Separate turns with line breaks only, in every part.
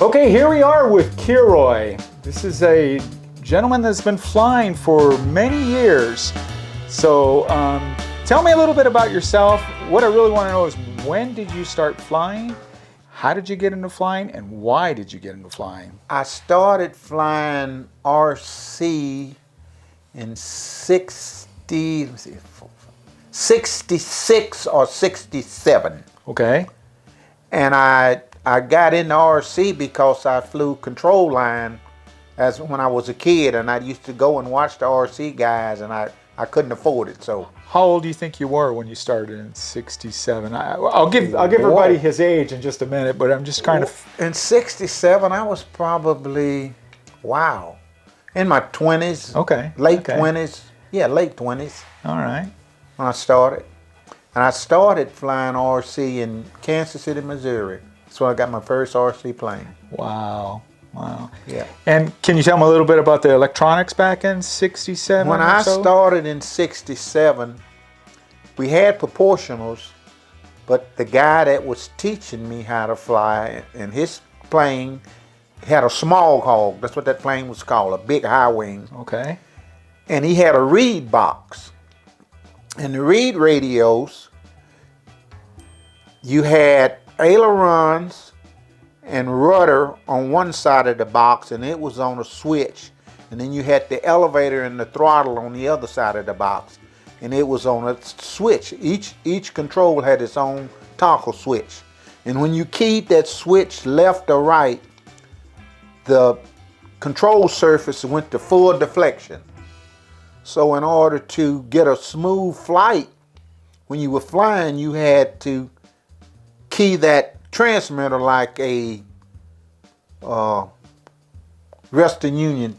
Okay, here we are with Kilroy. This is a gentleman that's been flying for many years. So tell me a little bit about yourself. What I really want to know is, when did you start flying? How did you get into flying, and why did you get into flying?
I started flying RC in 66 or 67.
Okay.
And I got into RC because I flew control line as when I was a kid, and I used to go and watch the RC guys, and I couldn't afford it. So
how old do you think you were when you started in 67? I'll give everybody his age in just a minute, but I'm just kind of...
In 67, I was probably, in my 20s.
Okay.
Late 20s. Yeah, late 20s.
All right.
When I started. And I started flying RC in Kansas City, Missouri. That's when I got my first RC plane.
Wow. Wow.
Yeah.
And can you tell me a little bit about the electronics back in 67?
When I started in 67, we had proportionals, but the guy that was teaching me how to fly in his plane had a small hog. That's what that plane was called, a big high wing.
Okay.
And he had a reed box. And the reed radios, you had ailerons and rudder on one side of the box, and it was on a switch. And then you had the elevator and the throttle on the other side of the box, and it was on a switch. Each control had its own toggle switch. And when you keyed that switch left or right, the control surface went to full deflection. So in order to get a smooth flight, when you were flying, you had to key that transmitter like a Western Union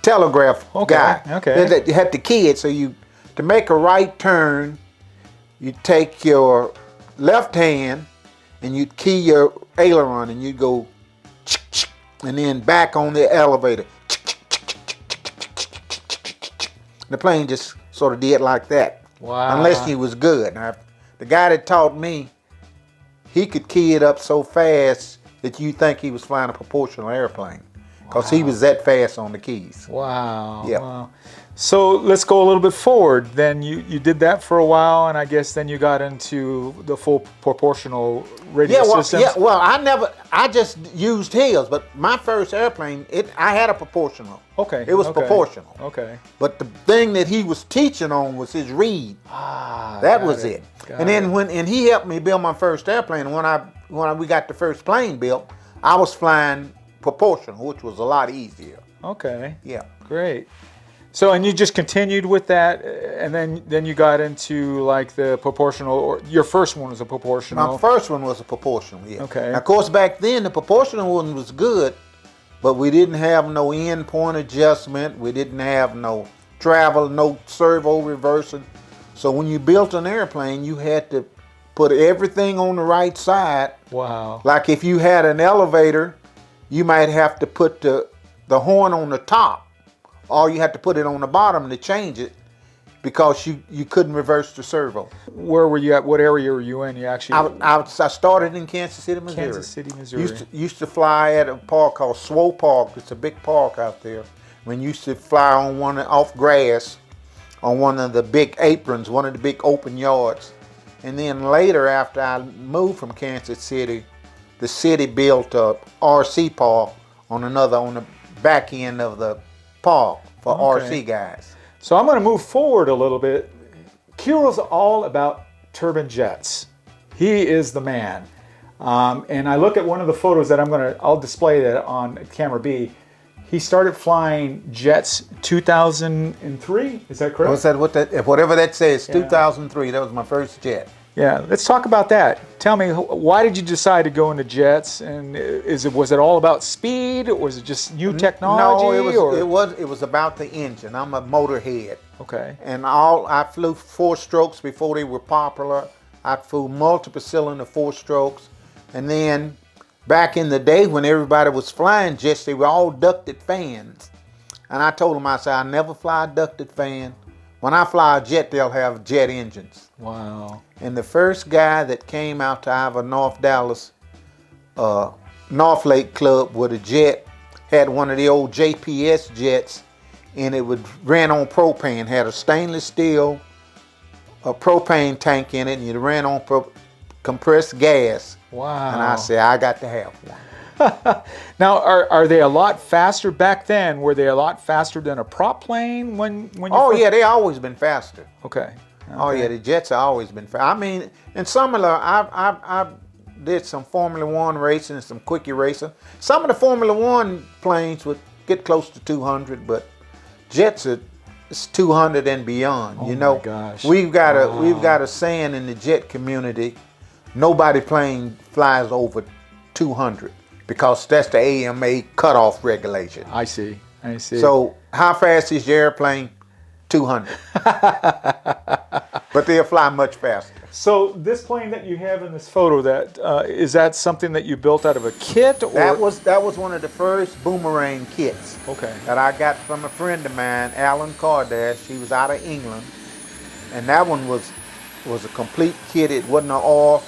telegraph guy.
Okay.
You had to key it. So to make a right turn, you take your left hand and you'd key your aileron, and you'd go, and then back on the elevator. The plane just sort of did like that.
Wow.
Unless he was good. Now, the guy that taught me, he could key it up so fast that you think he was flying a proportional airplane, because he was that fast on the keys.
Wow.
Yeah.
Wow. So let's go a little bit forward. Then you did that for a while, and I guess then you got into the full proportional radio systems.
Yeah, well, I just used his, but my first airplane, I had a proportional.
Okay.
It was proportional.
Okay.
But the thing that he was teaching on was his reed. That was it. And then he helped me build my first airplane. And when we got the first plane built, I was flying proportional, which was a lot easier.
Okay.
Yeah.
Great. So, and you just continued with that, and then you got into like the proportional, or your first one was a proportional?
My first one was a proportional, yeah.
Okay.
Now, of course, back then, the proportional one was good, but we didn't have no end point adjustment. We didn't have no travel, no servo reversing. So when you built an airplane, you had to put everything on the right side.
Wow.
Like if you had an elevator, you might have to put the horn on the top, or you had to put it on the bottom to change it, because you couldn't reverse the servo.
Where were you at? What area were you in? You actually...
I started in Kansas City, Missouri.
Kansas City, Missouri.
Used to fly at a park called Swartzkopf. It's a big park out there. When used to fly on off grass on one of the big aprons, one of the big open yards. And then later, after I moved from Kansas City, the city built a RC park on the back end of the park for RC guys.
So I'm going to move forward a little bit. Kilroy's all about turbine jets. He is the man. And I look at one of the photos that I'll display that on camera B. He started flying jets 2003. Is that correct?
Whatever that says, 2003. That was my first jet.
Yeah, let's talk about that. Tell me, why did you decide to go into jets? And was it all about speed, or was it just new technology?
No, it was about the engine. I'm a motorhead.
Okay.
And I flew 4-strokes before they were popular. I flew multiple cylinder 4-strokes, and then back in the day when everybody was flying jets, they were all ducted fans. And I told them, I said, I never fly a ducted fan. When I fly a jet, they'll have jet engines.
Wow.
And the first guy that came out to either North Dallas North Lake Club where the jet had one of the old JPS jets, and it ran on propane. Had a stainless steel propane tank in it, and it ran on compressed gas.
Wow.
And I said, I got to have one.
Now, are they a lot faster back then? Were they a lot faster than a prop plane when you
Oh
first...
yeah, they always been faster.
Okay.
Oh yeah, the jets have always been fast. I mean, in similar, I did some Formula One racing and some quickie racing. Some of the Formula One planes would get close to 200, but jets are it's 200 and beyond.
Oh
you know,
my gosh.
we've got a saying in the jet community: nobody plane flies over 200 because that's the AMA cutoff regulation.
I see.
So how fast is your airplane? 200. But they'll fly much faster.
So this plane that you have in this photo, is that something that you built out of a kit? Or?
That was one of the first boomerang kits.
Okay.
That I got from a friend of mine, Alan Cardash. He was out of England, and that one was a complete kit. It wasn't an oil.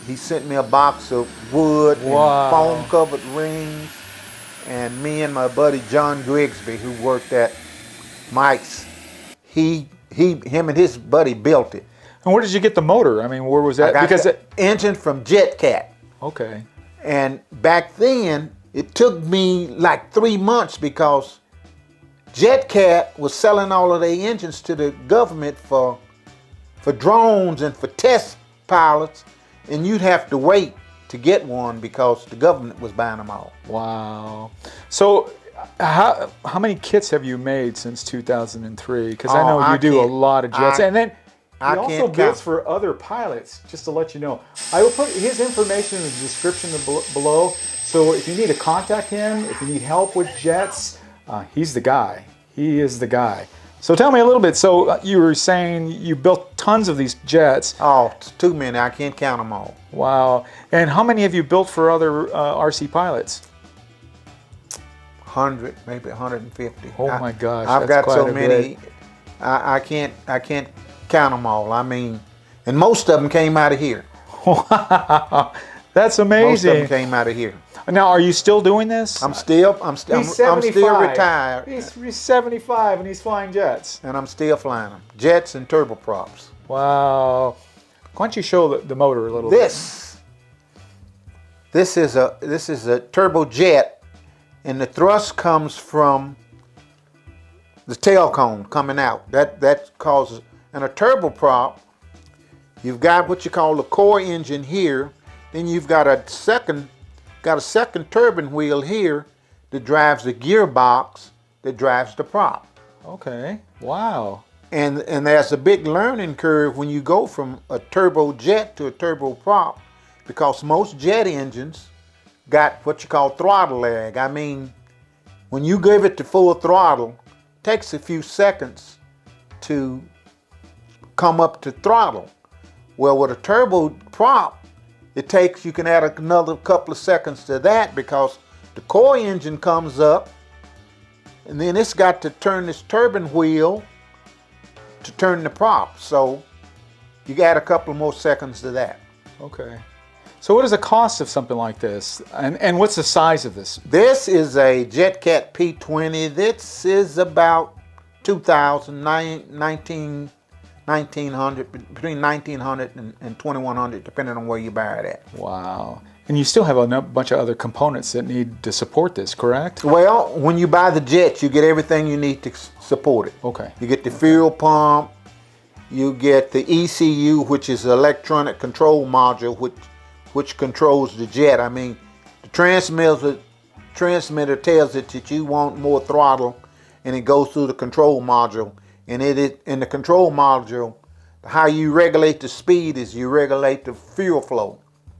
He sent me a box of wood and foam-covered rings, and me and my buddy John Grigsby, who worked at Mike's, him and his buddy built it.
And where did you get the motor? I mean, where was that?
I got the engine from JetCat.
Okay.
And back then, it took me like 3 months because JetCat was selling all of their engines to the government for drones and for test pilots, and you'd have to wait to get one because the government was buying them all.
Wow. So how many kits have you made since 2003? Because I know you do a lot of jets. And then he also bids for other pilots, just to let you know. I will put his information in the description below. So if you need to contact him, if you need help with jets, he's the guy. He is the guy. So tell me a little bit. So you were saying you built tons of these jets.
Oh, it's too many. I can't count them all.
Wow. And how many have you built for other RC pilots?
100, maybe 150.
Oh my gosh!
I've got so many. I can't count them all. I mean, and most of them came out of here.
Wow, that's amazing.
Most of them came out of here.
Now, are you still doing this?
I'm still retired.
He's 75 and he's flying jets.
And I'm still flying them. Jets and turboprops.
Wow. Why don't you show the motor a little bit?
This is a turbojet, and the thrust comes from the tail cone coming out. That causes, and a turboprop, you've got what you call the core engine here, then you've got a second turbine wheel here that drives the gearbox that drives the prop.
Okay. Wow.
And there's a big learning curve when you go from a turbojet to a turboprop, because most jet engines got what you call throttle lag. I mean, when you give it to full throttle, it takes a few seconds to come up to throttle. Well, with a turboprop, you can add another couple of seconds to that, because the core engine comes up, and then it's got to turn this turbine wheel to turn the prop. So you add a couple more seconds to that.
Okay. So what is the cost of something like this? And what's the size of this?
This is a JetCat P20. This is about 2,000, 1900, between 1900 and 2100, depending on where you buy it at.
Wow. And you still have a bunch of other components that need to support this, correct?
Well, when you buy the jets, you get everything you need to support it.
Okay.
You get the fuel pump, you get the ECU, which is the electronic control module, which controls the jet. I mean, the transmitter tells it that you want more throttle, and it goes through the control module. And in the control module, how you regulate the speed is you regulate the fuel flow.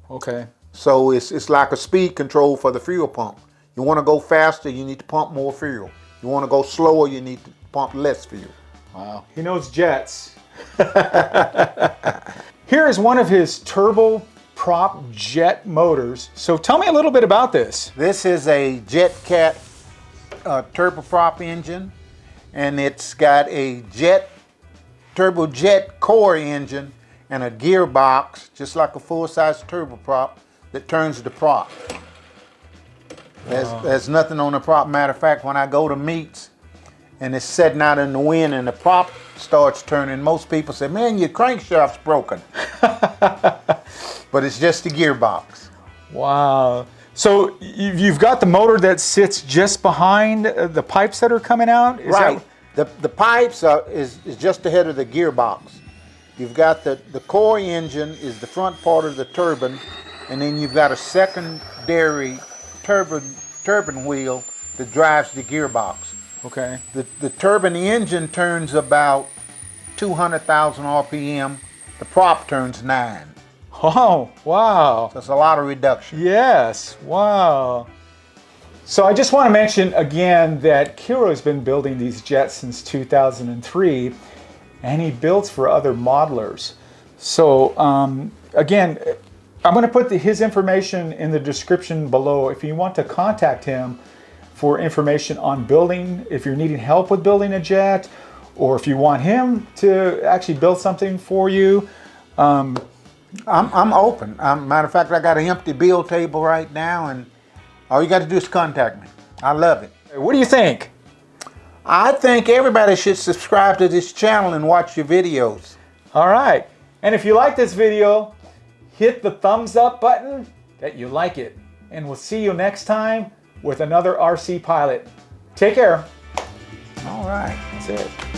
Okay.
So it's like a speed control for the fuel pump. You want to go faster, you need to pump more fuel. You want to go slower, you need to pump less fuel.
Wow. He knows jets. Here is one of his turboprop jet motors. So tell me a little bit about this.
This is a JetCat turboprop engine, and it's got a turbojet core engine and a gearbox, just like a full-size turboprop, that turns the prop. There's nothing on the prop. Matter of fact, when I go to meets and it's sitting out in the wind and the prop starts turning, most people say, man, your crankshaft's broken. But it's just the gearbox.
Wow. So you've got the motor that sits just behind the pipes that are coming out?
Right. The pipes is just ahead of the gearbox. You've got the core engine is the front part of the turbine, and then you've got a secondary turbine wheel that drives the gearbox.
Okay.
The turbine engine turns about 200,000 RPM. The prop turns 9.
Oh, wow.
So it's a lot of reduction.
Yes, wow. So I just want to mention again that Kilroy's been building these jets since 2003, and he builds for other modelers. So again, I'm going to put his information in the description below if you want to contact him for information on building, if you're needing help with building a jet, or if you want him to actually build something for you.
I'm open. Matter of fact, I got an empty build table right now, and all you got to do is contact me. I love it.
What do you think?
I think everybody should subscribe to this channel and watch your videos.
All right. And if you like this video, hit the thumbs up button that you like it. And we'll see you next time with another RC pilot. Take care.
All right.
That's it.